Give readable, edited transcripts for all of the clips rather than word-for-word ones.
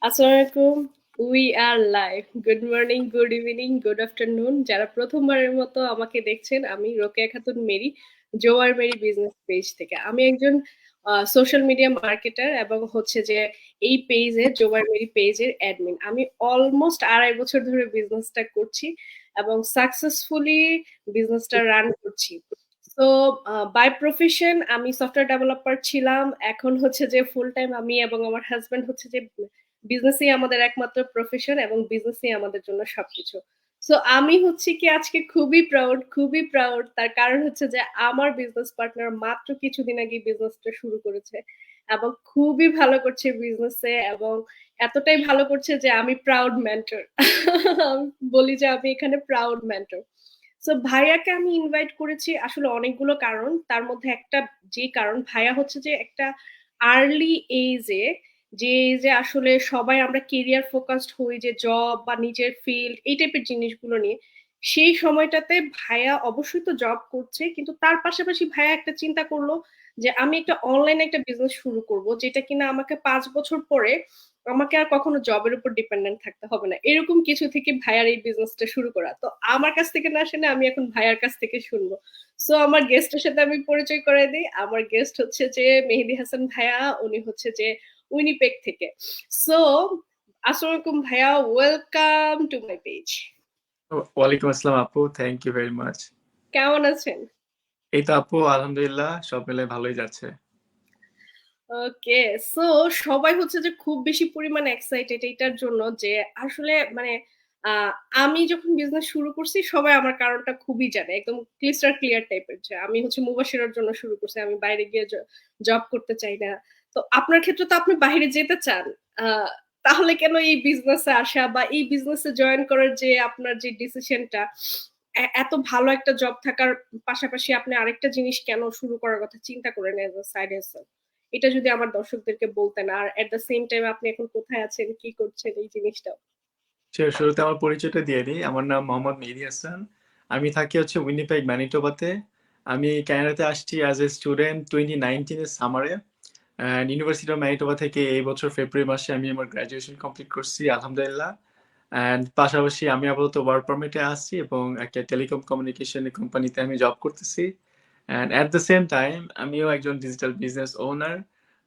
আসসালামু আলাইকুম। We are live. Good morning, good evening, good afternoon. যারা প্রথমবারের মতো আমাকে দেখছেন, আমি রোকেয়া খাতুন মেরি, জোয়ার মেরি বিজনেস পেজ থেকে। আমি একজন সোশ্যাল মিডিয়া মার্কেটার এবং হচ্ছে যে এই পেজে জোয়ার মেরি পেজের অ্যাডমিন। আমি অলমোস্ট ২.৫ বছর ধরে বিজনেসটা করছি এবং সাকসেসফুলি বিজনেসটা রান করছি। সো বাই প্রফেশন আমি সফটওয়্যার ডেভেলপার ছিলাম। এখন হচ্ছে যে ফুল টাইম আমি এবং আমার হাসব্যান্ড হচ্ছে যে বিজনেসই আমাদের একমাত্র প্রফেশন এবং বিজনেসই আমাদের জন্য সবকিছু। সো আমি হচ্ছে কি আজকে খুবই প্রাউড। তার কারণ হচ্ছে যে আমার বিজনেস পার্টনার মাত্র কিছুদিন আগে বিজনেসটা শুরু করেছে এবং খুবই ভালো করছে বিজনেসে এবং এতটাই ভালো করছে যে আমি প্রাউড মেন্টর। আমি বলি যে আমি এখানে প্রাউড মেন্টর। সো ভাইয়াকে আমি ইনভাইট করেছি আসলে অনেকগুলো কারণ। তার মধ্যে একটা যে কারণ ভাইয়া হচ্ছে যে একটা আর্লি এইজে যে এইজে আসলে সবাই আমরা কেরিয়ার ফোকাসড হই যে জব বা নিজের ফিল্ড এই টাইপের জিনিসগুলো নিয়ে। সেই সময়টাতে ভাইয়া অবশ্যই তো জব করছে কিন্তু তার পাশাপাশি ভাইয়া একটা চিন্তা করলো যে আমি একটা অনলাইনে একটা বিজনেস শুরু করব যেটা কিনা আমাকে ৫ বছর পরে আমাকে আর কখনো জবের উপর ডিপেন্ডেন্ট থাকতে হবে না এরকম কিছু থেকে ভাইয়ার এই বিজনেসটা শুরু করা তো আমার কাছ থেকে না শুনে আমি এখন ভাইয়ার কাছ থেকে শুনবো সো আমার গেস্টের সাথে আমি পরিচয় করে দিই আমার গেস্ট হচ্ছে যে মেহেদি হাসান ভাইয়া উনি হচ্ছে যে উইনিপেগ থেকে সো আসসালামু আলাইকুম ভাইয়া ওয়েলকাম টু মাই পেজ ওয়ালাইকুম আসসালাম আপু, থ্যাংক ইউ ভেরি মাচ। কেমন আছেন এই তো আপু, আলহামদুলিল্লাহ সব মিলে ভালোই যাচ্ছে। ওকে সো সবাই হচ্ছে যে খুব বেশি পরিমাণে এক্সাইটেড এটার জন্য যে আসলে মানে আহ, আমি যখন বিজনেস শুরু করছি সবাই আমার কারণটা খুবই জানে একদম ক্লিস্টার ক্লিয়ার টাইপের যে আমি হচ্ছে মুবাশিরার জন্য শুরু করছি আমি বাইরে গিয়ে জব করতে চাই না তো আপনার ক্ষেত্রে তো আপনি বাইরে যেতে চান আহ, তাহলে কেন এই বিজনেসে আসা বা এই বিজনেসে জয়েন করার যে আপনার যে ডিসিশনটা এত ভালো একটা জব থাকার পাশাপাশি আপনি আরেকটা জিনিস কেন শুরু করার কথা চিন্তা করেন এজ আ সাইড হাসেল এটা যদি আমার দর্শকদেরকে বলতেন আর এট দ্য সেম টাইম আপনি এখন কোথায় আছেন কি করছেন এই জিনিসটা শুরুতে আমার পরিচয়টা দিয়ে দিই। আমার নাম মোহাম্মদ মেহেদী হাসান। আমি থাকি হচ্ছে উইনিপেগ, ম্যানিটোবাতে। আমি কানাডাতে আসছি অ্যাজ এ স্টুডেন্ট 2019 এর সামারে। ইউনিভার্সিটি অফ ম্যানিটোবা থেকে এই বছর ফেব্রুয়ারি মাসে আমি আমার গ্রাজুয়েশন কমপ্লিট করছি, আলহামদুলিল্লাহ। অ্যান্ড পাশাপাশি আমি আপাতত ওয়ার্ক পারমিটে আসছি এবং একটা টেলিকম কমিউনিকেশন কোম্পানিতে আমি জব করতেছি। And at the same time আমিও একজন ডিজিটাল বিজনেস ওনার।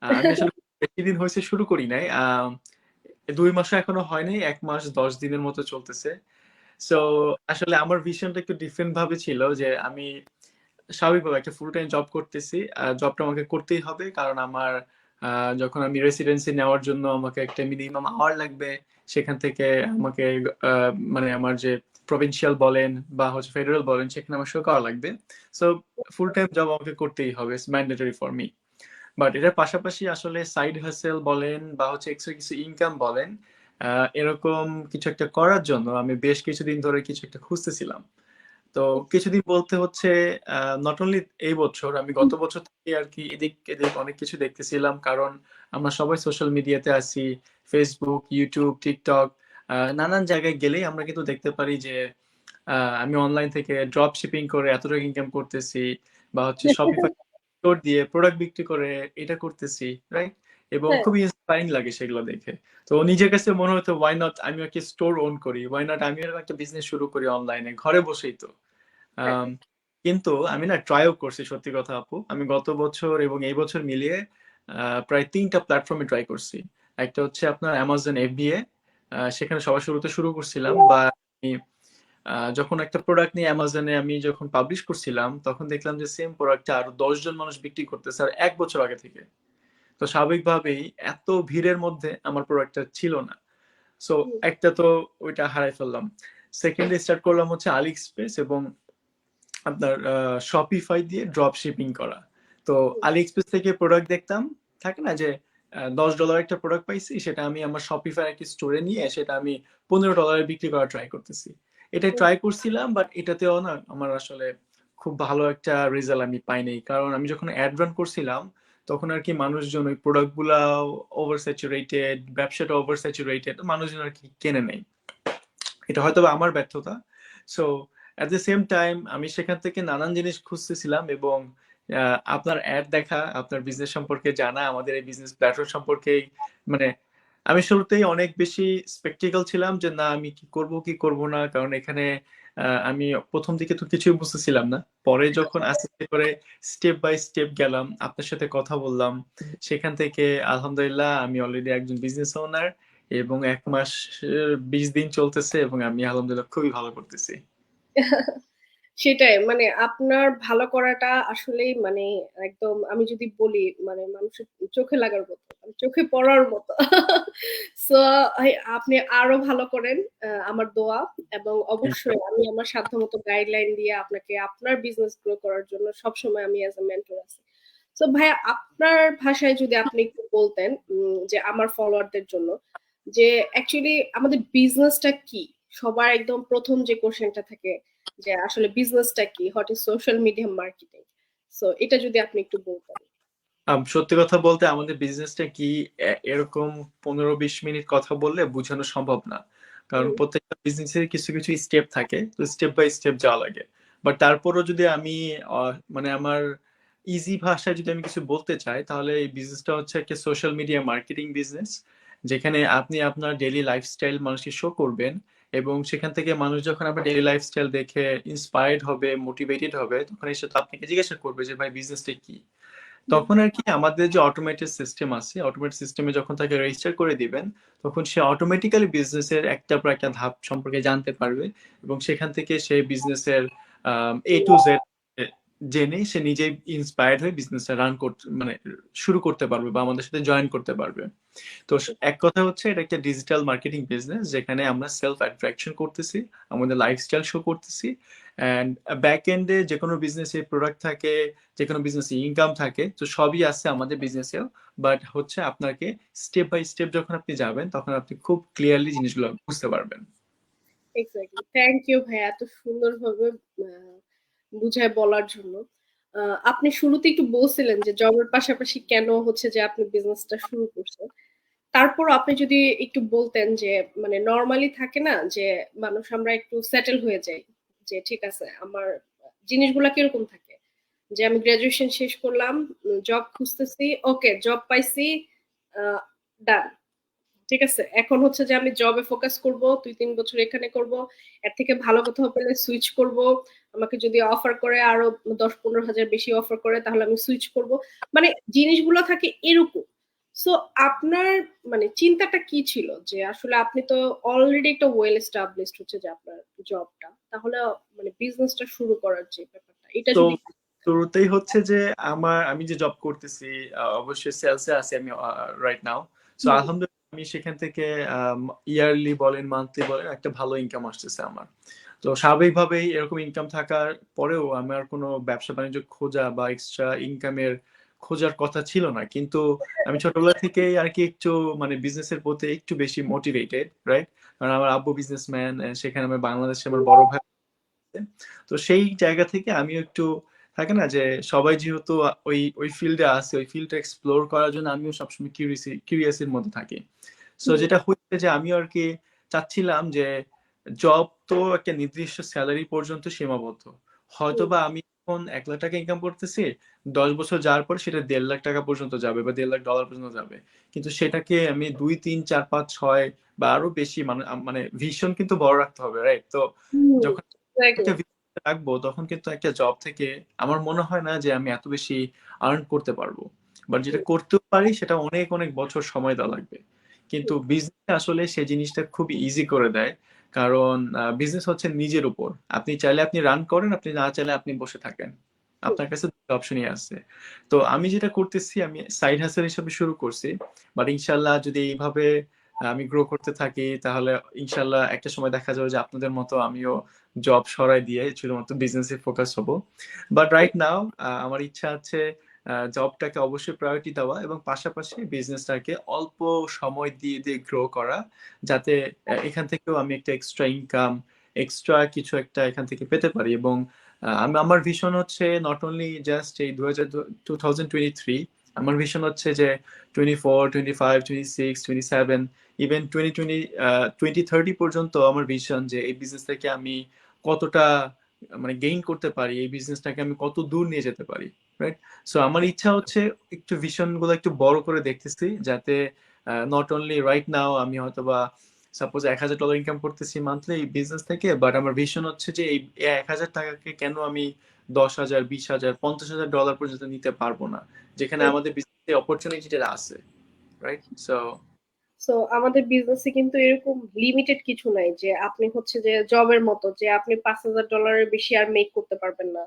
আমি আসলে বেশি দিন হয়েছে শুরু করি নাই। 2 মাসও এখনো হয়নি, 1 মাস 10 দিনের মতো চলতেছে। সো আসলে আমার ভিশনটা একটু ডিফারেন্ট ভাবে ছিল যে আমি স্বাভাবিকভাবে একটা ফুল টাইম জব করতেছি। জবটা আমাকে করতেই হবে কারণ আমার যখন আমি রেসিডেন্সি নেওয়ার জন্য আমাকে একটা মিনিমাম আওয়ার লাগবে। সেখান থেকে আমাকে মানে আমার যে প্রভিন্সিয়াল বলেন বা হচ্ছে ফেডারেল বলেন সেখানে আমার শো করা লাগবে। সো ফুল টাইম জব আমাকে করতেই হবে, it's mandatory for me. But এটার পাশাপাশি আসলে সাইড হাসেল বলেন বা হচ্ছে এক্সট্রা কিছু ইনকাম বলেন, এরকম কিছু একটা করার জন্য আমি বেশ কিছুদিন ধরে কিছু একটা খুঁজতেছিলাম। তো কিছুদিন বলতে হচ্ছে নট অনলি এই বছর, আমি গত বছর থেকে আর কি এদিক এদিক অনেক কিছু দেখতেছিলাম। কারণ আমরা সবাই সোশ্যাল মিডিয়াতে আছি, ফেসবুক, ইউটিউব, টিকটক, নানান জায়গায় গেলেই আমরা কিন্তু দেখতে পারি যে আমি অনলাইন থেকে ড্রপ শিপিং করে এত টাকা ইনকাম করতেছি, বা হচ্ছে শপিফাই স্টোর দিয়ে প্রোডাক্ট বিক্রি করে এটা করতেছি, রাইট? এবং হ্যাঁ খুব ইন্সপায়ারিং লাগে সেগুলো দেখে। তো নিজের কাছে মনে হতো ওয়াই নট আমি একটা স্টোর ওন করি, ওয়াই নট আমি এরকম একটা বিজনেস শুরু করি অনলাইনে ঘরে বসেই তো। হ্যাঁ আম, কিন্তু আমি না ট্রাইও করছি, সত্যি কথা আপু। আমি গত বছর এবং এই বছর মিলিয়ে প্রায় 3টা প্ল্যাটফর্মে ট্রাই করছি। একটা হচ্ছে আপনার অ্যামাজন এফবিএ, সেখানে সবার শুরুতে শুরু করছিলাম। বা আমি যখন একটা প্রোডাক্ট নিয়ে অ্যামাজনে আমি যখন পাবলিশ করছিলাম তখন দেখলাম যে সেম প্রোডাক্টটা আরো 10 জন মানুষ বিক্রি করতেছে আর 1 বছর আগে থেকে। তো স্বাভাবিকভাবেই এত ভিড়ের মধ্যে আমার প্রোডাক্টটা ছিল না। সো হুম, একটা তো ওইটা হারাই ফেললাম। সেকেন্ডে স্টার্ট করলাম হচ্ছে আলি এক্সপ্রেস এবং আপনার শপিফাই দিয়ে ড্রপ শিপিং করা। তো হুম, আলি এক্সপ্রেস থেকে প্রোডাক্ট দেখতাম, থাকে না যে $10 একটা প্রোডাক্ট পাইছি, সেটা আমি আমার শপিফাই একটি স্টোরে নিয়ে সেটা আমি $15 বিক্রি করা ট্রাই করতেছি। এটা হুম, ট্রাই করছিলাম, বাট এটাতেও না আমার আসলে খুব ভালো একটা রেজাল্ট আমি পাইনি। কারণ আমি যখন অ্যাড রান করছিলাম তখন আর কি মানুষজন ওই প্রোডাক্ট গুলা ওভার স্যাচুরেটেড, ব্যবসাটা ওভার স্যাচুরেটেড, মানুষজন আর কি কেনে নেই। এটা হয়তো বা আমার ব্যর্থতা। So at the same time আমি সেখান থেকে নানান জিনিস খুঁজতেছিলাম এবং আপনার অ্যাড দেখা, আপনার বিজনেস সম্পর্কে জানা, আমাদের এই বিজনেস প্ল্যাটফর্ম সম্পর্কে মানে আমি শুরুতেই অনেক বেশি স্পেকটিক্যাল ছিলাম যে না আমি কি করব কি করব না, কারণ এখানে আমি প্রথম দিকে তো কিছুই বুঝতেছিলাম না। পরে যখন আস্তে আস্তে করে স্টেপ বাই স্টেপ গেলাম, আপনার সাথে কথা বললাম, সেখান থেকে আলহামদুলিল্লাহ আমি অলরেডি একজন বিজনেস ওনার, এবং 1 মাস 20 দিন চলতেছে এবং আমি আলহামদুলিল্লাহ খুবই ভালো করতেছি। সেটাই, মানে আপনার ভালো করাটা আসলেই মানে একদম, আমি যদি বলি মানে মানুষের চোখে লাগার মতো, মানে চোখে পড়ার মতো। সো আপনি আরো ভালো করেন, আমার দোয়া। এবং অবশ্যই আমি আমার সাধ্যমতো গাইডলাইন দিয়ে আপনাকে আপনার বিজনেস গ্রো করার জন্য সবসময় আমি অ্যাজ এ মেন্টর আছি। তো ভাইয়া, আপনার ভাষায় যদি আপনি একটু বলতেন, যে আমার ফলোয়ারদের জন্য, যে অ্যাকচুয়ালি আমাদের বিজনেসটা কি। সবার একদম প্রথম যে কোশ্চেনটা থাকে যে আসলে বিজনেসটা কি, what is social media marketing. So এটা যদি আপনি একটু বলতেন। সত্যি কথা বলতে আমাদের বিজনেসটা কি, এরকম 15-20 মিনিট কথা বললে বোঝানো সম্ভব না। কারণ হুম, প্রত্যেকটা বিজনেসের কিছু কিছু স্টেপ থাকে, তো স্টেপ বাই স্টেপ যাওয়া লাগে। বাট তারপরও যদি আমি মানে আমার ইজি ভাষায় যদি আমি কিছু বলতে চাই, তাহলে এই বিজনেসটা হচ্ছে একটা সোশ্যাল মিডিয়া মার্কেটিং বিজনেস, যেখানে আপনি আপনার ডেইলি লাইফস্টাইল মানুষকে শো করবেন, এবং সেখান থেকে মানুষ যখন আপনার ডেইলি লাইফস্টাইল দেখে ইন্সপায়ার্ড হবে, মোটিভেটেড হবে, তখন এসে তো আপনাকে জিজ্ঞাসা করবে যে ভাই বিজনেসটা কি। হুম, তখন আর কি আমাদের যে অটোমেটেড সিস্টেম আছে, অটোমেটেড সিস্টেমে যখন তাকে রেজিস্টার করে দিবেন, তখন সে অটোমেটিক্যালি বিজনেসের একটার পর একটা ধাপ সম্পর্কে জানতে পারবে, এবং সেখান থেকে সে বিজনেসের A to Z জেনে সে নিজেই ইন্সপায়ার্ড হয়ে বিজনেসটা রান করতে মানে শুরু করতে পারবে বা আমাদের সাথে জয়েন করতে পারবে। তো এক কথা হচ্ছে এটা একটা ডিজিটাল মার্কেটিং বিজনেস, যেখানে আমরা সেলফ অ্যাট্রাকশন করতেছি, আমাদের লাইফস্টাইল শো করতেছি, অ্যান্ড ব্যাক এন্ডে যে কোনো বিজনেসে প্রোডাক্ট থাকে, যে কোনো বিজনেসে ইনকাম থাকে, তো সবই আছে আমাদের বিজনেসেও। বাট হচ্ছে আপনাকে স্টেপ বাই স্টেপ যখন আপনি যাবেন, তখন আপনি খুব ক্লিয়ারলি জিনিসগুলো বুঝতে পারবেন। এক্স্যাক্টলি। থ্যাংক ইউ ভাইয়া এত সুন্দরভাবে আহ, বুঝায় বলার জন্য। আপনি শুরুতে একটু বলছিলেন যে জবের পাশাপাশি কেন হচ্ছে যে আপনি বিজনেসটা শুরু করছেন। তারপর আপনি যদি একটু বলতেন যে মানে নর্মালি থাকে না যে মানুষ আমরা একটু সেটেল হয়ে যাই, যে ঠিক আছে আমার জিনিসগুলা কিরকম থাকে, যে আমি গ্রাজুয়েশন শেষ করলাম, জব খুঁজতেছি, ওকে জব পাইছি, ডান, ঠিক আছে, এখন হচ্ছে যে আমি জবে ফোকাস করব, 2-3 বছর এখানে করব, এর থেকে ভালো কোথাও পেলে সুইচ করব, আমাকে যদি অফার করে আরো 10-15 হাজার বেশি অফার করে তাহলে আমি সুইচ করব। মানে জিনিসগুলো থাকে এরকম। সো আপনার মানে চিন্তাটা কি ছিল, যে আসলে আপনি তো অলরেডি একটা ওয়েল এস্টাবলিশড হচ্ছে যে আপনার জবটা, তাহলে মানে বিজনেসটা শুরু করার যে ব্যাপারটা, এটা তো যদি। শুরুতেই হচ্ছে যে আমি যে জব করতেছি, অবশ্যই সেলসে আছি আমি রাইট নাও। সো হুম, আলহামদুলিল্লাহ আমি সেখান থেকে ইয়ারলি বলেন মান্থলি বলেন একটা ভালো ইনকাম আসতেছে আমার। তো স্বাভাবিকভাবেই এরকম ইনকাম থাকার পরেও আমার কোনো ব্যবসা বাণিজ্য খোঁজা বা এক্সট্রা ইনকামের খোঁজার কথা ছিল না, কিন্তু আমি ছোটবেলা থেকেই আর কি একটু মানে বিজনেসের প্রতি একটু বেশি মোটিভেটেড, রাইট? কারণ আমার আব্বু বিজনেসম্যান, সেখানে আমার বাংলাদেশে আমার বড় ভাই আছে। তো সেই জায়গা থেকে আমিও একটু থাকে না যে সবাই যেহেতু ওই ওই ফিল্ডে আছে, ওই ফিল্ডটা এক্সপ্লোর করার জন্য আমিও সবসময় কিউরিয়াসের মধ্যে থাকি। সো হুম, যেটা হচ্ছে যে আমিও আর কি চাচ্ছিলাম যে জব তো একটা নির্দিষ্ট স্যালারি পর্যন্ত সীমাবদ্ধ। হয়তো হুম, বা আমি এখন 1 লাখ টাকা ইনকাম করতেছি, 10 বছর যাওয়ার পর সেটা 1.5 লাখ টাকা পর্যন্ত যাবে বা $1.5 লাখ পর্যন্ত যাবে। কিন্তু সেটাকে আমি 2, 3, 4, 5, 6 বা আরো বেশি মানে মানে ভিশন কিন্তু বড় রাখতে হবে, রাইট? তো হুম, যখন এক্স্যাক্টলি। একটা ভিশন রাখবো, তখন কিন্তু একটা জব থেকে আমার মনে হয় না যে আমি এত বেশি আর্ন করতে পারবো। বাট যেটা করতেও পারি সেটা অনেক অনেক বছর সময় দেওয়া লাগবে। কিন্তু বিজনেস আসলে সেই জিনিসটা খুব ইজি করে দেয়। কারণ বিজনেস হচ্ছে নিজের উপর। আপনি চাইলে আপনি রান করেন, আপনি না চাইলে আপনি বসে থাকেন। আপনার কাছে 2 অপশনই আছে। তো আমি যেটা করতেছি, আমি সাইড হাসেল হিসেবে শুরু করছি। বাট ইনশাআল্লাহ যদি এইভাবে আমি গ্রো করতে থাকি, তাহলে ইনশাআল্লাহ একটা সময় দেখা যাবে যে আপনাদের মতো আমিও জব সরাই দিয়ে শুধুমাত্র বিজনেসে ফোকাস হব। বাট রাইট নাও আমার ইচ্ছা আছে জবটাকে অবশ্যই প্রায়োরিটি দেওয়া, এবং পাশাপাশি বিজনেসটাকে অল্প সময় দিয়ে দিয়ে গ্রো করা, যাতে এখান থেকেও আমি একটা এক্সট্রা ইনকাম, এক্সট্রা কিছু একটা এখান থেকে পেতে পারি। এবং আমি আমার ভিশন হচ্ছে নট অনলি জাস্ট এই 2023, আমার ভিশন হচ্ছে যে 24, 25, 26, 27, ইভেন 2030 পর্যন্ত আমার ভিশন যে এই বিজনেস থেকে আমি কতটা মানে গেইন করতে পারি, এই বিজনেসটাকে আমি কত দূর নিয়ে যেতে পারি, রাইট? সো আমার ইচ্ছা হচ্ছে একটু ভিশন গুলো একটু বড় করে দেখতেছি, যাতে নট অনলি রাইট নাও আমি হয়তো বা সাপোজ $1,000 ইনকাম করতেছি মান্থলি এই বিজনেস থেকে, বাট আমার ভিশন হচ্ছে যে এই $1,000 কেন আমি 10,000, 20,000, $50,000 পর্যন্ত নিতে পারবো না, যেখানে আমাদের বিজনেসে অপরচুনিটিটা আছে, রাইট? সো সো আমাদের বিজনেসে কিন্তু এরকম লিমিটেড কিছু নাই যে আপনি হচ্ছে যে জবের মতো যে আপনি $5,000 বেশি আর মেক করতে পারবেন না,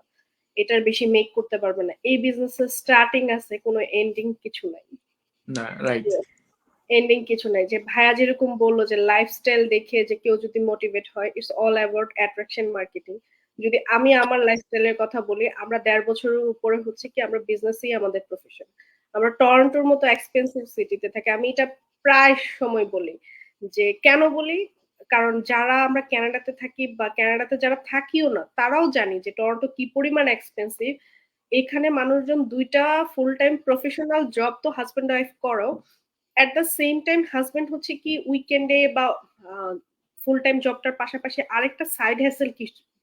এটার বেশি মেক করতে পারবেন না। এই বিজনেসের স্টার্টিং আছে, কোনো এন্ডিং কিছু নাই। না, রাইট। এন্ডিং কিছু নাই। যে ভাইয়া যেরকম বললো যে লাইফস্টাইল দেখে যে কেউ যদি মোটিভেট হয়, it's all about attraction marketing. যদি আমি আমার লাইফস্টাইলের কথা বলি, আমরা 1.5 বছরের উপরে হচ্ছে কি আমরা বিজনেসই আমাদের প্রফেশন। আমরা টরন্টোর মতো এক্সপেন্সিভ সিটিতে থাকি। আমি এটা প্রায় সময় বলি। যে কেন বলি? কারণ যারা আমরা কানাডাতে থাকি বা কানাডাতে যারা থাকিও না, তারাও জানি যে টরন্টো কি পরিমাণ এক্সপেন্সিভ। এখানে মানুষজন 2টা ফুল টাইম প্রফেশনাল জব তো হাজবেন্ড ওয়াইফ করো, at the same time husband হচ্ছে কি উইকেন্ডে বা ফুল টাইম জবটার পাশাপাশি আরেকটা সাইড হ্যাসেল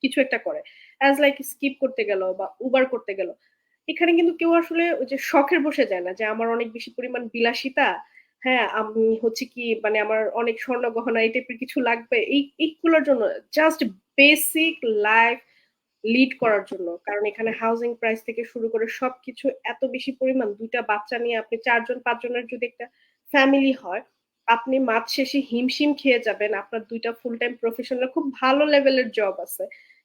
কিছু একটা করে, অ্যাজ লাইক স্কিপ করতে গেল বা উবার করতে গেল। এখানে কিন্তু কেউ আসলে ওই যে শখের বসে যায় না যে আমার অনেক বেশি পরিমাণ বিলাসিতা, হ্যাঁ আমি হচ্ছে কি মানে আমার অনেক স্বর্ণ গহনা এই টাইপের কিছু লাগবে এইগুলোর জন্য। জাস্ট বেসিক লাইফ লিড করার জন্য। কারণ এখানে হাউজিং প্রাইস থেকে শুরু করে সবকিছু এত বেশি পরিমাণ, 2টা বাচ্চা নিয়ে আপনি 4 জন 5 জনের যদি একটা ফ্যামিলি হয়, আপনি মাস শেষে হিমশিম খেয়ে যাবেন। আপনার 2টা ফুল টাইম প্রফেশনাল খুব ভালো লেভেলের জব আছে,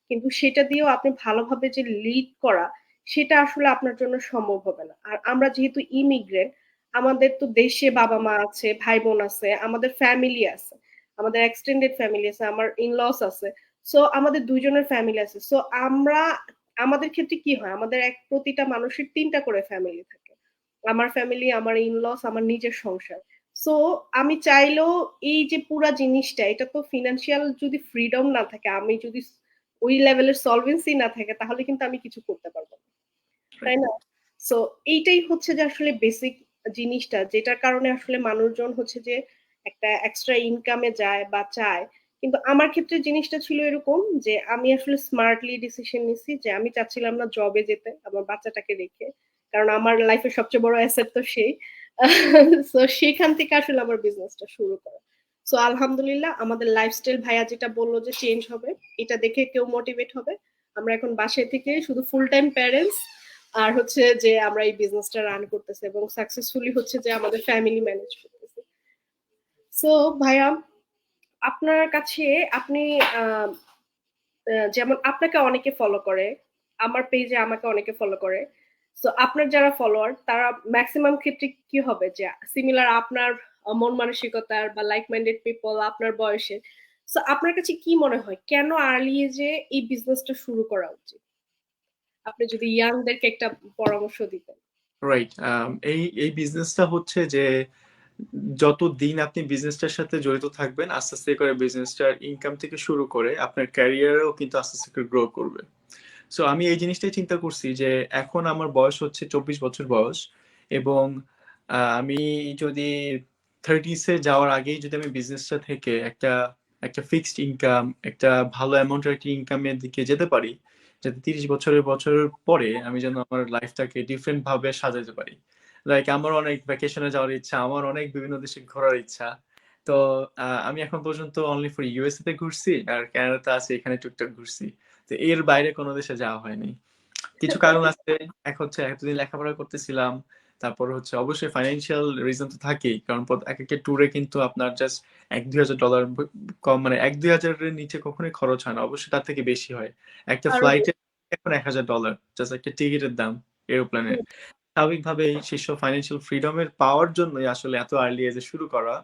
কিন্তু সেটা দিয়েও আপনি ভালোভাবে যে লিড করা, সেটা আসলে আপনার জন্য সম্ভব হবে না। আর আমরা যেহেতু ইমিগ্রেন্ট, আমাদের তো দেশে বাবা মা আছে, ভাই বোন আছে, আমাদের ফ্যামিলি আছে, আমাদের এক্সটেন্ডেড ফ্যামিলি আছে, আমার ইনলস আছে। সো আমাদের 2 জনের ফ্যামিলি আছে। সো আমরা আমাদের ক্ষেত্রে কি হয়, আমাদের প্রতিটা মানুষের 3টা করে ফ্যামিলি থাকে। আমার ফ্যামিলি, আমার ইনলস, আমার নিজের সংসার। সো আমি চাইলেও এই যে পুরা জিনিসটা, এটা তো ফিনান্সিয়াল যদি ফ্রিডম না থাকে, আমি যদি ওই লেভেলের সলভেন্সি না থাকে, তাহলে কিন্তু আমি কিছু করতে পারবো না, তাই না? সো এইটাই হচ্ছে যে আসলে বেসিক জিনিসটা, যেটার কারণে আসলে মানুষজন হচ্ছে যে একটা এক্সট্রা ইনকামে যায় বা চায়। কিন্তু আমার ক্ষেত্রে জিনিসটা ছিল এরকম যে আমি আসলে স্মার্টলি ডিসিশন নিছি যে আমি চাচ্ছিলাম না জবে যেতে আমার বাচ্চাটাকে রেখে। কারণ আমার লাইফের সবচেয়ে বড় অ্যাসেট তো সেই। সো সেখান থেকে আসলে আমার বিজনেসটা শুরু করা। সো আলহামদুলিল্লাহ আমাদের লাইফস্টাইল ভাইয়া যেটা বললো যে চেঞ্জ হবে, এটা দেখে কেউ মোটিভেট হবে। আমরা এখন বাসায় থেকে শুধু ফুল টাইম প্যারেন্টস, আর হচ্ছে যে আমরা এই বিজনেসটা রান করতেছি এবং সাকসেসফুলি হচ্ছে যে আমাদের ফ্যামিলি ম্যানেজ করতেছি। সো ভাইয়া, আপনার কাছে আপনি আহ, যেমন আপনাকে অনেকে ফলো করে, আমার পেজে আমাকে অনেকে ফলো করে। সো আপনার যারা ফলোয়ার তারা ম্যাক্সিমাম ক্ষেত্রে কি হবে যে সিমিলার আপনার মন মানসিকতার বা লাইক মাইন্ডেড পিপল আপনার বয়সে। সো আপনার কাছে কি মনে হয় কেন আর্লি এজে এই বিজনেসটা শুরু করা উচিত? আপনি যদি ইয়াংদেরকে একটা পরামর্শ দিতেন। রাইট। এই এই বিজনেসটা হচ্ছে যে যত দিন আপনি বিজনেসটার সাথে জড়িত থাকবেন, আস্তে আস্তে করে বিজনেসটার ইনকাম থেকে শুরু করে আপনার ক্যারিয়ারেও কিন্তু আস্তে আস্তে করে গ্রো করবে। সো আমি এই জিনিসটাই চিন্তা করছি যে এখন আমার বয়স হচ্ছে 24 বছর বয়স, এবং আমি যদি থার্টিসে যাওয়ার আগেই যদি আমি বিজনেসটা থেকে একটা একটা ফিক্সড ইনকাম, একটা ভালো অ্যামাউন্টের একটা ইনকামের দিকে যেতে পারি, যাতে 30 বছরের পরে আমি যেন আমার লাইফটাকে ডিফারেন্ট ভাবে সাজাতে পারি। লাইক আমার অনেক ভ্যাকেশনে যাওয়ার ইচ্ছা, আমার অনেক বিভিন্ন দেশে ঘোরার ইচ্ছা। তো আমি এখন পর্যন্ত অনলি ফর ইউএসএ তে ঘুরছি, আর কানাডাতে আছি, এখানে টুকটাক ঘুরছি। তো এর বাইরে কোনো দেশে যাওয়া হয়নি। কিছু কারণ আছে। এক হচ্ছে এতদিন লেখাপড়া করতেছিলাম, তারপর হচ্ছে অবশ্যই ফাইন্যান্সিয়াল রিজন তো থাকেই, কারণ এক একটা ট্যুরে কিন্তু আপনার জাস্ট $1-2 হাজার কম, মানে 1-2 হাজারের নিচে কখনোই খরচ হয় না, অবশ্যই তার থেকে বেশি হয়। একটা আরো ফ্লাইটে এখন $1,000 জাস্ট একটা টিকিটের দাম, এরোপ্লেনে। স্বাভাবিকভাবে শীর্ষ ফাইন্যান্সিয়াল ফ্রিডমের পাওয়ার জন্যই আসলে এত আর্লি এজে শুরু করা।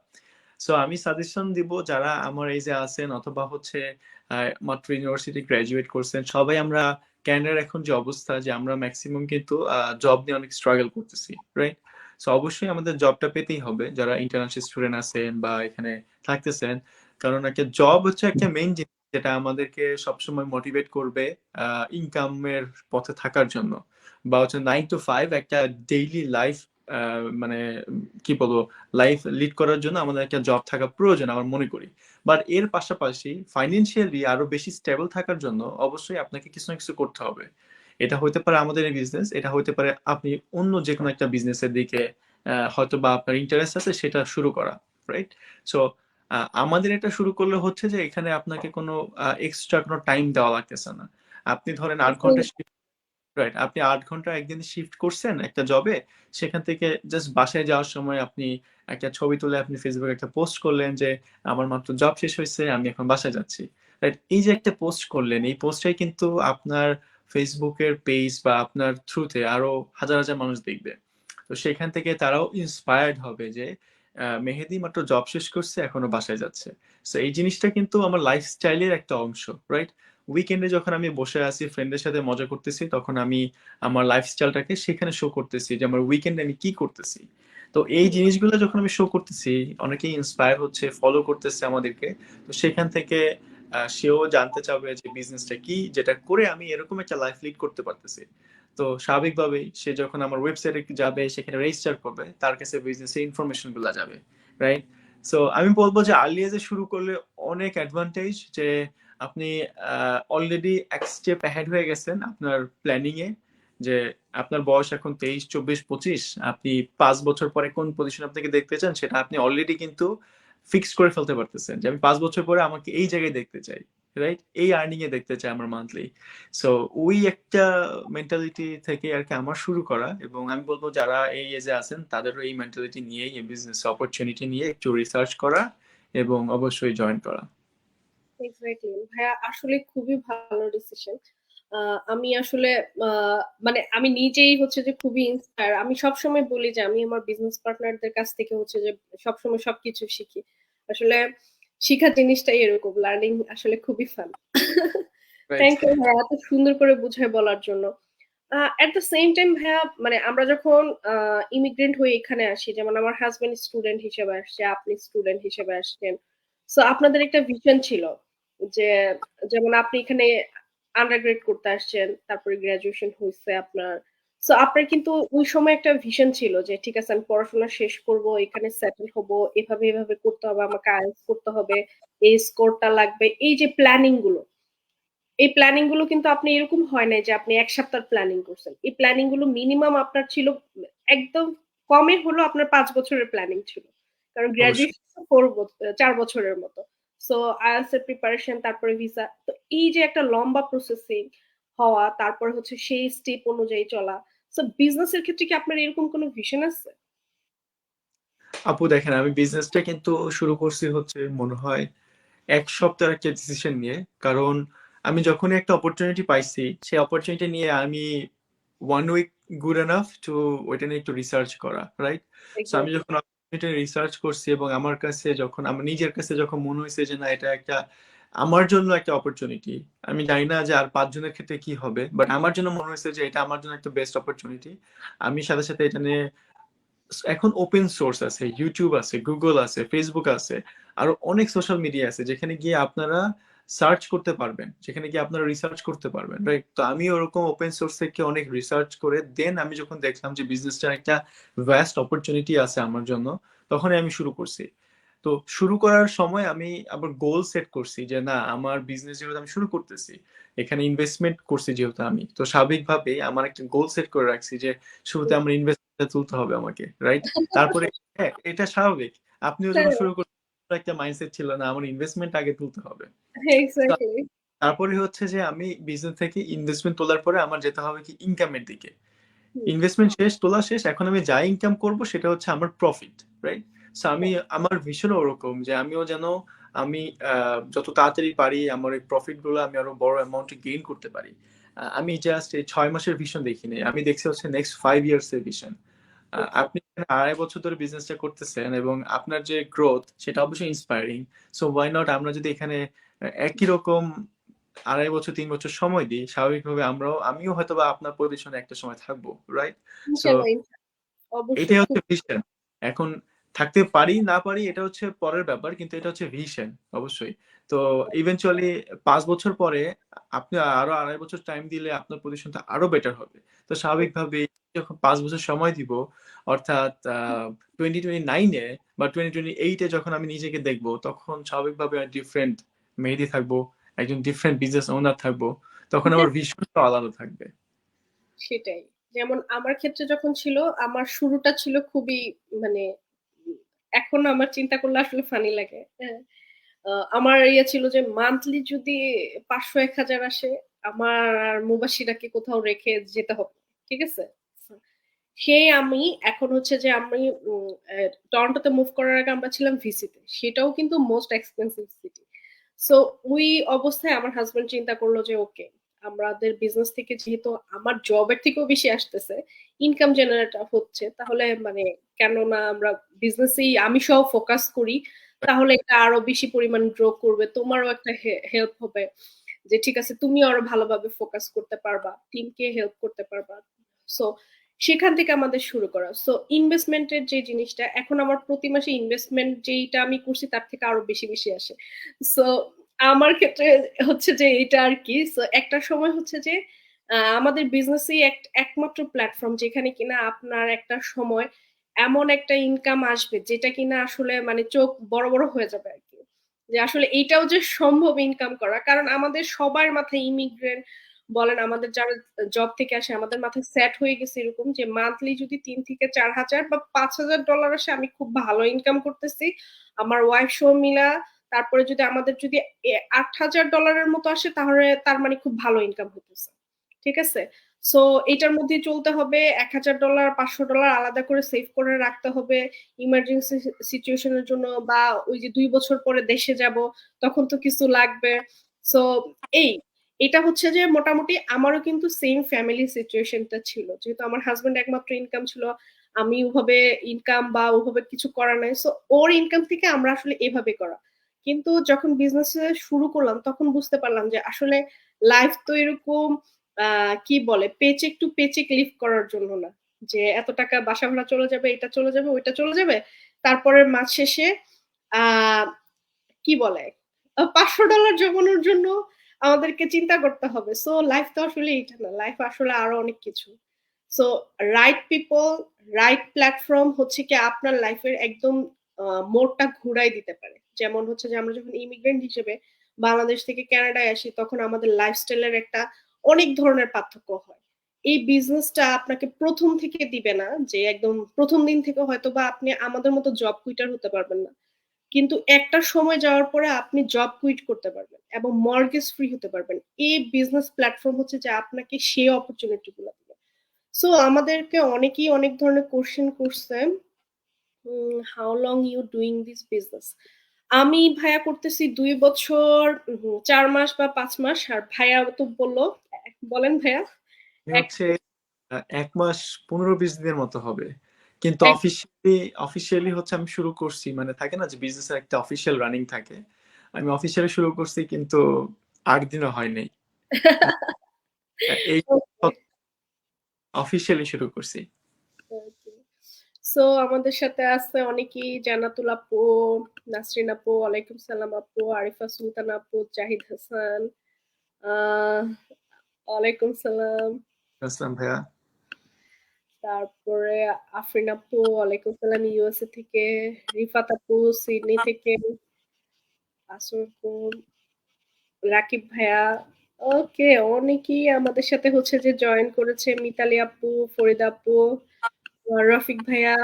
সো আমি সাজেশন দিব যারা আমার এজে আছেন অথবা হচ্ছে মাত্র ইউনিভার্সিটি গ্রাজুয়েট করছেন, সবাই আমরা ক্যানাডার এখন যে অবস্থা, যে আমরা ম্যাক্সিমাম কিন্তু জব নিয়ে অনেক স্ট্রাগল করতেছি, রাইট? সো অবশ্যই আমাদের জবটা পেতেই হবে যারা ইন্টারন্যাশনাল স্টুডেন্ট আছেন বা এখানে থাকতেছেন, কারণ একটা জব হচ্ছে একটা মেইন জিনিস যেটা আমাদেরকে সবসময় মোটিভেট করবে ইনকামের পথে থাকার জন্য, বা হচ্ছে 9 to 5 একটা ডেইলি লাইফ, মানে কি বলবো, লাইফ লিড করার জন্য আমাদের একটা জব থাকা প্রয়োজন আমার মনে করি। বাট এর পাশাপাশি ফাইন্যান্সিয়ালি আরো বেশি স্টেবল থাকার জন্য অবশ্যই আপনাকে কিছু না কিছু করতে হবে। এটা হতে পারে আমাদের এই বিজনেস, এটা হতে পারে আপনি অন্য যে কোনো একটা বিজনেসের দিকে হয়তো বা আপনার ইন্টারেস্ট আছে সেটা শুরু করা, রাইট? সো আমাদের এটা শুরু করলে হচ্ছে যে এখানে আপনাকে কোনো এক্সট্রা কোনো টাইম দেওয়া লাগতেছে না। আপনি ধরেন ৮ ঘন্টা, রাইট, আপনি ৮ ঘন্টা একদিন শিফট করছেন একটা জবে, সেখান থেকে জাস্ট বাসায় যাওয়ার সময় আপনি একটা ছবি তুলে আপনি ফেসবুকে একটা পোস্ট করলেন যে আমার মাত্র জব শেষ হয়েছে, আমি এখন বাসায় যাচ্ছি, রাইট? এই যে একটা পোস্ট করলেন, এই পোস্টটাই কিন্তু আপনার ফেসবুকের পেজ বা আপনার থ্রুতে আরো হাজার হাজার মানুষ দেখবে। তো সেখান থেকে তারাও ইন্সপায়ার্ড হবে যে মেহেদী মাত্র জব শেষ করছে, এখনো বাসায় যাচ্ছে। তো এই জিনিসটা কিন্তু আমার লাইফস্টাইলের একটা অংশ, রাইট? উইকেন্ডে যখন আমি বসে আছি ফ্রেন্ডের সাথে মজা করতেছি, তখন আমি আমার লাইফস্টাইলটাকে সেখানে শো করতেছি যে আমার উইকেন্ডে আমি কি করতেছি। তো এই জিনিসগুলো যখন আমি শো করতেছি, অনেকেই ইন্সপায়ার হচ্ছে, ফলো করতেছে আমাদেরকে। তো সেখান থেকে সেও জানতে চাবে যে বিজনেসটা কি, যেটা করে আমি এরকম একটা লাইফ লিড করতে পারতেছি। তো স্বাভাবিকভাবেই সে যখন আমার ওয়েবসাইটে যাবে, সেখানে রেজিস্টার করবে, তার কাছে বিজনেসের ইনফরমেশন গুলো যাবে, রাইট? সো আমি বলবো যে আর্লি এজে শুরু করলে অনেক অ্যাডভান্টেজ, যে আপনি অলরেডি এক স্টেপ অ্যাহেড হয়ে গেছেন আপনার প্ল্যানিং এ, যে আপনার বয়স এখন 23, 24, 25, আপনি 5 বছর পরে কোন পজিশন আপনাকে দেখতে চান সেটা আপনি অলরেডি কিন্তু ফিক্স করে ফেলতে পারতেছেন, যে আমি 5 বছর পরে আমাকে এই জায়গায় দেখতে চাই, রাইট? এই আর্নিং এ দেখতে চাই আমার মান্থলি। সো ওই একটা মেন্টালিটি থেকে আর কি আমার শুরু করা, এবং আমি বলবো যারা এই এজে আছেন তাদেরও এই মেন্টালিটি নিয়েই, এই বিজনেস অপরচুনিটি নিয়ে একটু রিসার্চ করা এবং অবশ্যই জয়েন করা। এক্সাক্টলি ভাইয়া, আসলে খুবই ভালো ডিসিশন। আমি আসলে মানে আমি নিজেই হচ্ছে যে খুবই ইন্সপায়ার। আমি সবসময় বলি যে আমি আমার বিজনেস পার্টনারদের কাছ থেকে হচ্ছে যে সবসময় সবকিছু শিখি। আসলে শিখার জিনিসটাই এরকম, লার্নিং আসলে খুবই ফান। রাইট। থ্যাংক ইউ ভাইয়া এত সুন্দর করে বুঝায় বলার জন্য। এট দ্য সেম টাইম ভাইয়া, মানে আমরা যখন ইমিগ্রেন্ট হয়ে এখানে আসি, যেমন আমার হাজবেন্ড স্টুডেন্ট হিসেবে আসছে, আপনি স্টুডেন্ট হিসেবে আসছেন। সো আপনাদের একটা ভিশন ছিল যে, যেমন আপনি এখানে আন্ডারগ্রেড করতে আসছেন, তারপরে গ্রাজুয়েশন হয়েছে আপনার। সো আপনার কিন্তু ওই সময় একটা ভিশন ছিল যে ঠিক আছে আমি পড়াশোনা শেষ করব, এখানে সেটেল হব, এভাবে এভাবে করতে হবে, আমাকে আইএলটিএস করতে হবে, এই স্কোরটা লাগবে, এই যে প্ল্যানিং গুলো, এই প্ল্যানিং গুলো কিন্তু আপনি এরকম হয় নাই যে আপনি 1 সপ্তাহ প্ল্যানিং করছেন। এই প্ল্যানিং গুলো মিনিমাম আপনার ছিল একদম কমে হলো আপনার 5 বছরের প্ল্যানিং ছিল। কারণ অবশ্যই। গ্রাজুয়েশন 4 বছরের মতো। সো আইএলটিএস এর প্রিপারেশন, তারপরে ভিসা। তো এই যে একটা লম্বা প্রসেসিং হওয়া, তারপর হচ্ছে সেই স্টেপ অনুযায়ী চলা। সো বিজনেস এর ক্ষেত্রে কি আপনার এরকম কোনো ভিশন আছে? আপু দেখেন, আমি বিজনেসটা কিন্তু শুরু করছি হচ্ছে মনে হয় 1 সপ্তাহের একটা ডিসিশন নিয়ে। কারণ আমি যখনই একটা অপরচুনিটি পাইছি, সেই অপরচুনিটি নিয়ে আমি 1 উইক গুড এনাফ টু ওইটা নিয়ে একটু রিসার্চ করা, রাইট? সো আমি এক্সাক্টলি। যখন অপরচুনিটি রিসার্চ করছি এবং আমার কাছে যখন, আমার নিজের কাছে যখন মনে হয়েছে যে না এটা একটা আমার জন্য একটা অপরচুনিটি, আমি জানি না যে আর 5 জনের ক্ষেত্রে কি হবে, বাট আমার জন্য মনে হয়েছে যে এটা আমার জন্য একটা বেস্ট অপরচুনিটি। আমি সাথে সাথে এটা নিয়ে, এখন ওপেন সোর্স আছে, ইউটিউব আছে, গুগল আছে, ফেসবুক আছে, আরো অনেক সোশ্যাল মিডিয়া আছে যেখানে গিয়ে আপনারা সার্চ করতে পারবেন, যেখানে গিয়ে আপনারা রিসার্চ করতে পারবেন, রাইট? তো আমি ওরকম ওপেন সোর্স থেকে অনেক রিসার্চ করে দেন আমি যখন দেখলাম যে বিজনেসটার একটা ভ্যাস্ট অপরচুনিটি আছে আমার জন্য, তখনই আমি শুরু করছি। তো শুরু করার সময় আমি আবার গোল সেট করছি যে না, আমার বিজনেস যেহেতু আমি শুরু করতেছি, এখানে ইনভেস্টমেন্ট করছি যেহেতু আমি, তো স্বাভাবিকভাবে আমার একটা গোল সেট করে রাখছি যে শুরুতে আমার ইনভেস্টমেন্টটা তুলতে হবে আমাকে, রাইট? তারপরে, হ্যাঁ এটা স্বাভাবিক, আপনিও যখন শুরু করতে একটা মাইন্ডসেট ছিল না আমার ইনভেস্টমেন্ট আগে তুলতে হবে। তো এক্সাক্টলি। তারপরে হচ্ছে যে আমি বিজনেস থেকে ইনভেস্টমেন্ট তোলার পরে আমার যেতে হবে কি ইনকামের দিকে। ইনভেস্টমেন্ট শেষ, তোলা শেষ, এখন আমি যা ইনকাম করব সেটা হচ্ছে আমার প্রফিট, রাইট? সো আমি, আমার ভীষণ ওরকম যে আমিও যেন আমি যত তাড়াতাড়ি পারি আমার এই প্রফিট গুলো আমি আরো বড় অ্যামাউন্টে গেইন করতে পারি। আমি জাস্ট এই 6 মাসের ভিশন দেখিনি, আমি দেখছি হচ্ছে নেক্সট 5 ইয়ার্স এর ভিশন। আপনি এখানে 2.5 বছর ধরে বিজনেসটা করতেছেন এবং আপনার যে গ্রোথ সেটা অবশ্যই ইন্সপায়ারিং। সো ওয়াই নট আমরা যদি এখানে একই রকম 2.5 বছর 3 বছর সময় দিই, স্বাভাবিকভাবে আমিও হয়তো বা আপনার পজিশনে একটা সময় থাকবো, রাইট? সো ইনশাল্লাহ, অবশ্যই এটাই খুব। হচ্ছে ভিশন। এখন থাকতে পারি না পারি এটা হচ্ছে পরের ব্যাপার, কিন্তু এটা হচ্ছে ভিশন অবশ্যই। তো ইভেনচুয়ালি 5 বছর পরে আপনি আরো 2.5 বছর টাইম দিলে আপনার পজিশনটা আরো বেটার হবে। তো স্বাভাবিকভাবে যখন 5 বছর সময় দিব, অর্থাৎ 2029-এ বা 2028-এ যখন আমি নিজেকে দেখবো, তখন স্বাভাবিকভাবে ডিফারেন্ট মেহেদী থাকবো, একজন ডিফারেন্ট বিজনেস ওনার থাকবো, তখন আমার ভিশনটা আলাদা থাকবে। সেটাই। যেমন আমার ক্ষেত্রে যখন ছিল, আমার শুরুটা ছিল খুবই মানে এখন আমার চিন্তা করলে আসলে ফানি লাগে। হ্যাঁ? আমার ইয়ে ছিল যে মান্থলি যদি ৫০০-১,০০০ আসে, আমার আর মুবাশিরাকে কোথাও রেখে যেতে হবে। ঠিক আছে? সেই আমি এখন হচ্ছে যে আমি টরন্টোতে মুভ করার আগে আমরা ছিলাম ভিসিতে। সেটাও কিন্তু মোস্ট এক্সপেন্সিভ সিটি। সো ওই অবস্থায় আমার হাসব্যান্ড চিন্তা করলো যে ওকে, আমাদের বিজনেস থেকে যেহেতু আমার জবের থেকেও বেশি আসতেছে, ইনকাম জেনারেট হচ্ছে, তাহলে মানে কেন না আমরা বিজনেসেই আমি সহ ফোকাস করি, তাহলে এটা আরো বেশি পরিমাণ গ্রো করবে, তোমারও একটা হেল্প হবে, যে ঠিক আছে তুমি আরো ভালোভাবে ফোকাস করতে পারবা, টিমকে হেল্প করতে পারবা। সো সেখান থেকে আমাদের শুরু করা। সো ইনভেস্টমেন্টের যে জিনিসটা, এখন আমার প্রতি মাসে ইনভেস্টমেন্ট যেইটা আমি করছি তার থেকে আরো বেশি বেশি আসে। সো আমার ক্ষেত্রে হচ্ছে যে এটা আর কি। সো একটা সময় হচ্ছে যে আমাদের বিজনেসই একমাত্র প্ল্যাটফর্ম যেখানে কিনা আপনার একটা সময় এমন একটা ইনকাম আসবে যেটা কিনা আসলে মানে চোখ বড় বড় হয়ে যাবে আর কি, যে আসলে এইটাও যে সম্ভব ইনকাম করা। কারণ আমাদের সবার মাথায় ইমিগ্রেন্ট বলেন, আমাদের যারা জব থেকে আসে, আমাদের মাথায় সেট হয়ে গেছে এরকম যে মান্থলি যদি ৩ থেকে ৪ হাজার বা $৫,০০০ আসে, আমি খুব ভালো ইনকাম করতেছি, আমার ওয়াইফ সহ মিলা। তারপরে যদি আমাদের যদি $৮,০০০ মতো আসে, তাহলে তার মানে খুব ভালো ইনকাম হতেছে। ঠিক আছে? সো এটার মধ্যে চলতে হবে। $১,০০০ $৫০০ আলাদা করে সেভ করে রাখতে হবে ইমার্জেন্সি সিচুয়েশনের জন্য, বা ওই যে ২ বছর পরে দেশে যাব, তখন তো কিছু লাগবে। সো এই এটা হচ্ছে যে মোটামুটি আমারও কিন্তু সেম ফ্যামিলি সিচুয়েশনটা ছিল, যেহেতু আমার হাজবেন্ড একমাত্র ইনকাম ছিল, আমি ওভাবে ইনকাম বা ওভাবে কিছু করা নাই। সো ওর ইনকাম থেকে আমরা আসলে এভাবে করা। কিন্তু যখন বিজনেস শুরু করলাম, তখন বুঝতে পারলাম যে আসলে লাইফ তো এরকম কি বলে পেচেক টু পেচেক লিভ করার জন্য না, যে এত টাকা বাসা ভাড়া চলে যাবে, এটা চলে যাবে, ওইটা চলে যাবে, তারপরে মাস শেষে আহ কি বলে $500 জমানোর জন্য আমাদেরকে চিন্তা করতে হবে। সো লাইফ তো আসলে এটা না, লাইফ আসলে আরো অনেক কিছু। So right people, right platform হচ্ছে কি আপনার লাইফের একদম মোড়টা ঘুরাই দিতে পারে। যেমন হচ্ছে যে আমরা যখন ইমিগ্রেন্ট হিসেবে বাংলাদেশ থেকে কানাডায় আসি, তখন আমাদের লাইফস্টাইলের একটা অনেক ধরনের পার্থক্য হয়। এই বিজনেসটা আপনাকে প্রথম থেকে দিবে না, যে একদম প্রথম দিন থেকে হয়তো বা আপনি আমাদের মতো জব কুইটার হতে পারবেন না, কিন্তু একটা সময় যাওয়ার পরে আপনি জব কুইট করতে পারবেন এবং মর্গেজ ফ্রি হতে পারবেন। এই বিজনেস প্ল্যাটফর্ম হচ্ছে যে আপনাকে সেই অপরচুনিটি গুলো দিবে। সো আমাদেরকে অনেকেই অনেক ধরনের কোশ্চেন করছে, how long you doing this business. আমি ভাইয়া করতেছি ২ বছর ৪ মাস বা ৫ মাস, আর ভাইয়া তো বললো, বলেন ভাইয়া। এক হচ্ছে ১ মাস ১৫-২০ দিনের মতো হবে। কিন্তু এক অফিসিয়ালি হচ্ছে আমি শুরু করছি, মানে থাকে না যে বিজনেসের একটা অফিসিয়াল রানিং থাকে। আমি অফিসিয়ালি শুরু করছি কিন্তু ৮ দিনও হয় নাই। এই অফিসিয়ালি শুরু করছি। সো আমাদের সাথে আছে অনেকেই, জান্নাতুল আপু, নাসরিন আপু, ওয়ালাইকুম সালাম আপু, আরিফা সুলতান আপু, জাহিদ হাসান, আহ ওয়ালাইকুম সালাম, আসলাম ভাইয়া। তারপরে আফরিন আপু, ওয়ালাইকুম সালাম ইউএসএ থেকে, রিফাত আপু সিডনি থেকে, আসর রাকিব ভাইয়া। ওকে, অনেকেই আমাদের সাথে হচ্ছে যে জয়েন করেছে, মিতালি আপু, ফরিদা আপু, রফিক ভাইয়া,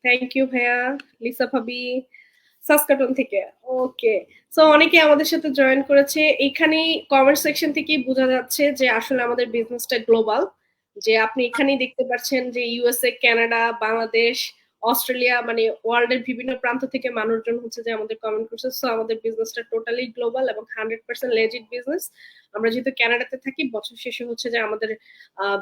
থ্যাংক ইউ ভাইয়া, লিসা ভাবি সাসকাটন থেকে। ওকে, সো অনেকে আমাদের সাথে জয়েন করেছে। এইখানেই কমেন্ট সেকশন থেকেই বোঝা যাচ্ছে যে আসলে আমাদের বিজনেসটা গ্লোবাল, যে আপনি এখানেই দেখতে পাচ্ছেন যে ইউএসএ, কানাডা, বাংলাদেশ, অস্ট্রেলিয়া, মানে ওয়ার্ল্ডের বিভিন্ন প্রান্ত থেকে মানুষজন হচ্ছে যে আমাদের কমেন্ট করছে। সো আমাদের বিজনেসটা টোটালি গ্লোবাল এবং 100% লেজিট বিজনেস। আমরা যেহেতু কানাডাতে থাকি, বছর শেষে হচ্ছে যে আমাদের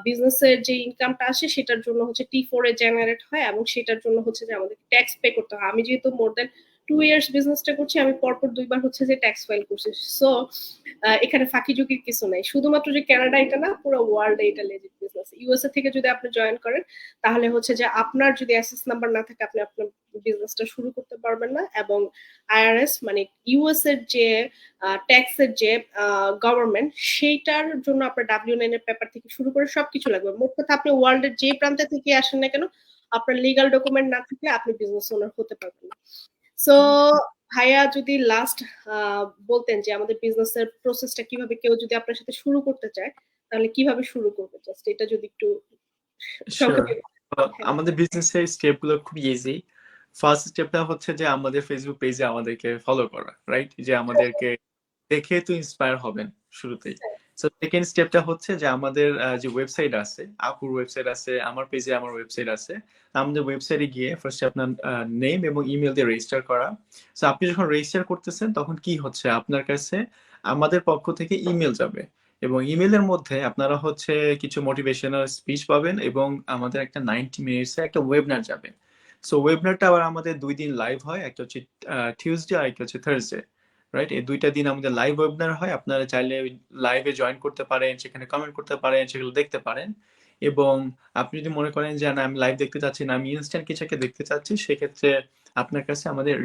বিজনেসের যে ইনকামটা আসে সেটার জন্য হচ্ছে T4 এ জেনারেট হয়, এবং সেটার জন্য হচ্ছে যে আমাদের ট্যাক্স পে করতে হয়। আমি যেহেতু মোর দেন 2 ইয়ার্স বিজনেসটা করছি, আমি পরপর 2বার হচ্ছে যে ট্যাক্স ফাইল করছি। সো এখানে ফাঁকি ঝুঁকির কিছু নাই। শুধুমাত্র যে কানাডা এটা না, পুরো ওয়ার্ল্ডে এটা লেজিট বিজনেস। ইউএসএ থেকে যদি আপনি জয়েন করেন, তাহলে হচ্ছে যে আপনার যদি এসএস নাম্বার না থাকে, আপনি আপনার বিজনেসটা শুরু করতে পারবেন না। এবং আইআরএস মানে ইউএস এর যে ট্যাক্সের যে গভর্নমেন্ট, সেইটার জন্য আপনার W9 এর পেপার থেকে শুরু করে সবকিছু লাগবে। মোট কথা আপনি ওয়ার্ল্ডের যে প্রান্তে থেকে আসেন না কেন, আপনার লিগাল ডকুমেন্ট না থাকলে আপনি বিজনেস ওনার হতে পারবেন না। সো ভাইয়া যদি লাস্ট বলতেন যে আমাদের বিজনেসের প্রসেসটা কিভাবে, কেউ যদি আপনার সাথে শুরু করতে চায় তাহলে কিভাবে শুরু করবে, জাস্ট এটা যদি একটু শিওর। সংক্ষেপে বলেন। হ্যাঁ। আমাদের বিজনেসের স্টেপগুলো খুব ইজি। ফার্স্ট স্টেপটা হচ্ছে যে আমাদের ফেসবুক পেজে আমাদেরকে ফলো করা, রাইট? যে আমাদেরকে দেখে তো ইন্সপায়ার হবেন শুরুতেই। সো সেকেন্ড স্টেপটা হচ্ছে যে আমাদের যে ওয়েবসাইট আছে, আপুর ওয়েবসাইট আছে, আমার পেজে আমার ওয়েবসাইট আছে। আমাদের ওয়েবসাইটে গিয়ে ফার্স্টে আপনার নেম এবং ইমেল দিয়ে রেজিস্টার করা। সো আপনি যখন রেজিস্টার করতেছেন তখন কি হচ্ছে আপনার কাছে আমাদের পক্ষ থেকে ইমেল যাবে এবং ইমেলের মধ্যে আপনারা হচ্ছে কিছু মোটিভেশনাল স্পিচ পাবেন এবং আমাদের একটা 90 মিনিটস একটা ওয়েবিনার যাবে। সো ওয়েবিনারটা আবার আমাদের 2 দিন লাইভ হয়, একটা হচ্ছে টিউসডে আর একটা হচ্ছে থার্সডে, রাইট? এই 2টা দিন আমাদের লাইভ ওয়েবিনার হয়। আপনারা চাইলে লাইভে জয়েন করতে পারেন, সেখানে কমেন্ট করতে পারেন, সেগুলো দেখতে পারেন। এবং আপনি যদি মনে করেন যে না আমি লাইভ দেখতে চাচ্ছি না, আমি ইনস্ট্যান্ট কিছু একটা দেখতে চাচ্ছি, সেক্ষেত্রে আপনার কাছে আমাদের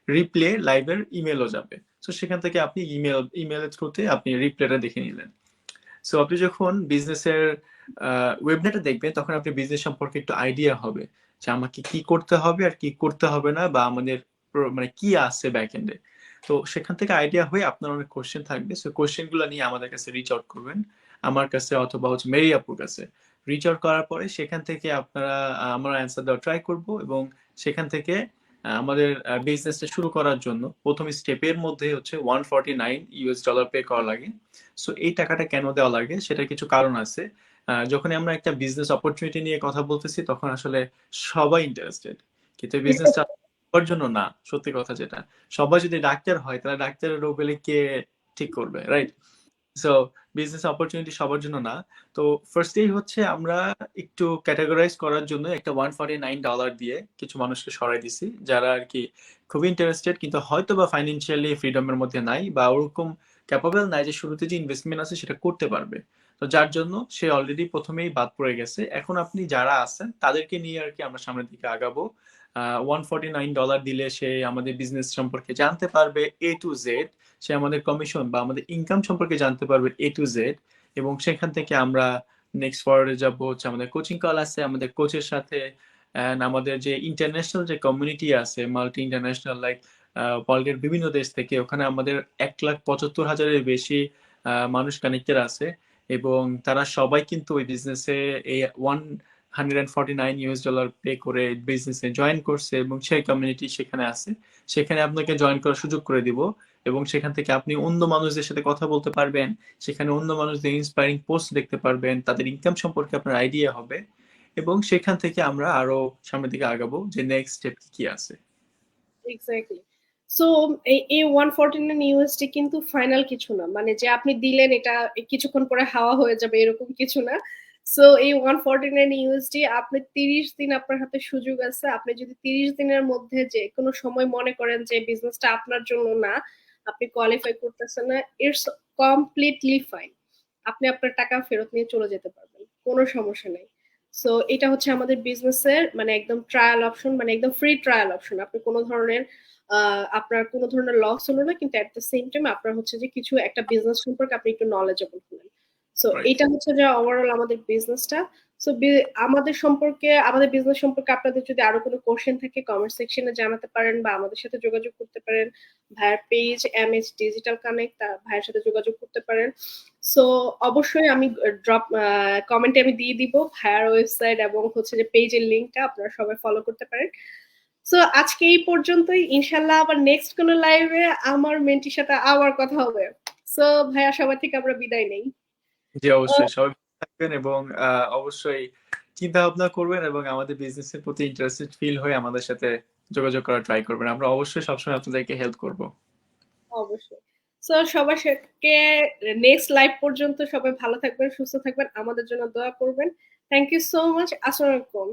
রিপ্লে লাইভের ইমেলও যাবে। সো সেখান থেকে আপনি ইমেলের থ্রুতে আপনি রিপ্লেটা দেখে নিলেন। সো আপনি যখন বিজনেসের ওয়েবনাইটে দেখবেন তখন আপনি বিজনেস সম্পর্কে একটু আইডিয়া হবে যে আমাকে কি করতে হবে আর কি করতে হবে না, বা আমাদের মানে কি আছে ব্যাক এন্ডে। তো সেখান থেকে আইডিয়া হয়ে আপনার অনেক কোশ্চেন থাকবে, সো কোশ্চেন গুলো নিয়ে আমাদের কাছে রিচ আউট করবেন, আমার কাছে অথবা হচ্ছে মেরি আপুর কাছে। রিচ আউট করার পরে সেখান থেকে আপনারা আমরা অ্যান্সার দেওয়া ট্রাই করব এবং সেখান থেকে আমাদের বিজনেসটা শুরু করার জন্য প্রথম স্টেপের মধ্যে হচ্ছে $149 পে করা লাগে। সো এই টাকাটা কেন দেওয়া লাগে সেটার কিছু কারণ আছে। যখন আমরা একটা বিজনেস অপরচুনিটি নিয়ে কথা বলতেছি তখন আসলে সবাই ইন্টারেস্টেড, কিন্তু বিজনেসটা সবার জন্য না। সত্যি কথা যেটা, সবাই যদি ডাক্তার হয় তাহলে ডাক্তারের রোগ হলে কে ঠিক করবে, রাইট? সো বিজনেস অপরচুনিটি সবার জন্য না। তো ফার্স্টেই হচ্ছে আমরা একটু ক্যাটাগরাইজ করার জন্য একটা $149 দিয়ে কিছু মানুষকে সরাই দিছি যারা আর কি খুব ইন্টারেস্টেড, কিন্তু হয়তো বা ফাইন্যান্সিয়ালি ফ্রিডমের মধ্যে নাই বা ওরকম ক্যাপাবল নাই যে শুরুতে যে ইনভেস্টমেন্ট আছে সেটা করতে পারবে। তো যার জন্য সে অলরেডি প্রথমেই বাদ পড়ে গেছে। এখন আপনি যারা আছেন তাদেরকে নিয়ে আর কি আমরা সামনের দিকে আগাবো। $149 দিলে সে আমাদের বিজনেস সম্পর্কে জানতে পারবে এ টু জেড। সে আমাদের কমিশন বা আমাদের ইনকাম সম্পর্কে জানতে পারবে এ টু জেড। এবং সেখান থেকে আমরা নেক্সট ফরওয়ার্ডে যাব হচ্ছে আমাদের কোচিং কল আছে আমাদের কোচের সাথে। অ্যান্ড আমাদের যে ইন্টারন্যাশনাল যে কমিউনিটি আছে মাল্টি ইন্টারন্যাশনাল, লাইক ওয়ার্ল্ডের বিভিন্ন দেশ থেকে, ওখানে আমাদের 1,75,000-এর বেশি মানুষ কানেক্টেড আছে এবং তারা সবাই কিন্তু ওই বিজনেসে এই $149 পে করে বিজনেসে জয়েন করছে এবং সেই কমিউনিটি সেখানে আছে। সেখানে আপনাকে জয়েন করার সুযোগ করে দিব এবং সেখান থেকে আপনি অন্য মানুষদের সাথে কথা বলতে পারবেন। সেখানে অন্য মানুষদের ইন্সপায়ারিং পোস্ট দেখতে পারবেন, তাদের ইনকাম সম্পর্কে আপনার আইডিয়া হবে এবং সেখান থেকে আমরা আরো সামনের দিকে আগাবো যে নেক্সট স্টেপ কি আছে। এক্স্যাক্টলি। সো এই 149 ইউএসডি কিন্তু ফাইনাল কিছু না, মানে যে আপনি দিলেন এটা কিছুক্ষণ পরে হাওয়া হয়ে যাবে এরকম কিছু না। সো এই 149 ইউএসডি আপনি 30 দিন আপনার হাতে সুযোগ আছে। আপনি যদি 30 দিনের মধ্যে যে কোনো সময় মনে করেন যে বিজনেসটা আপনার জন্য না, আপনি কোয়ালিফাই করতেছেন না, ইটস কমপ্লিটলি ফাইন। আপনি আপনার টাকা ফেরত নিয়ে চলে যেতে পারবেন, কোনো সমস্যা নেই। সো এটা হচ্ছে আমাদের বিজনেসের মানে একদম ট্রায়াল অপশন, মানে একদম ফ্রি ট্রায়াল অপশন। আপনি কোনো ধরনের আপনার কোনো ধরনের লস হলো না, কিন্তু এট দ্য সেম টাইম আপনার হচ্ছে যে কিছু একটা বিজনেস সম্পর্কে আপনি একটু নলেজেবল হলেন। So right. এটা হচ্ছে যে ওভারঅল আমাদের বিজনেসটা। সো আমাদের সম্পর্কে, আমাদের বিজনেস সম্পর্কে আপনাদের যদি আরো কোনো কোশ্চেন থাকে কমেন্ট সেকশনে জানাতে পারেন বা আমাদের সাথে যোগাযোগ করতে পারেন। ভাইয়ার পেজ MH ডিজিটাল কানেক্ট, ভাইয়ের সাথে যোগাযোগ করতে পারেন। সো অবশ্যই আমি ড্রপ কমেন্টে আমি দিয়ে দিব ভাইয়ার ওয়েবসাইট এবং হচ্ছে যে পেজের লিংকটা, আপনারা সবাই ফলো করতে পারেন। সো আজকে এই পর্যন্তই, ইনশাল্লাহ আবার নেক্সট কোনো লাইভে আমার মেন্টির সাথে আবার কথা হবে। সো ভাইয়া সবার থেকে আমরা বিদায় নেই। জি অবশ্যই সবাই ভালো থাকবেন এবং অবশ্যই চিন্তা ভাবনা করবেন এবং আমাদের বিজনেসের প্রতি ইন্টারেস্টেড ফিল হয়ে আমাদের সাথে যোগাযোগ করার ট্রাই করবেন। আমরা অবশ্যই সবসময় আপনাদেরকে হেল্প করব। অবশ্যই। সো সবার সাথে নেক্সট লাইভ পর্যন্ত সবাই ভালো থাকবেন, সুস্থ থাকবেন, আমাদের জন্য দোয়া করবেন। Thank you so much. আসসালামু আলাইকুম।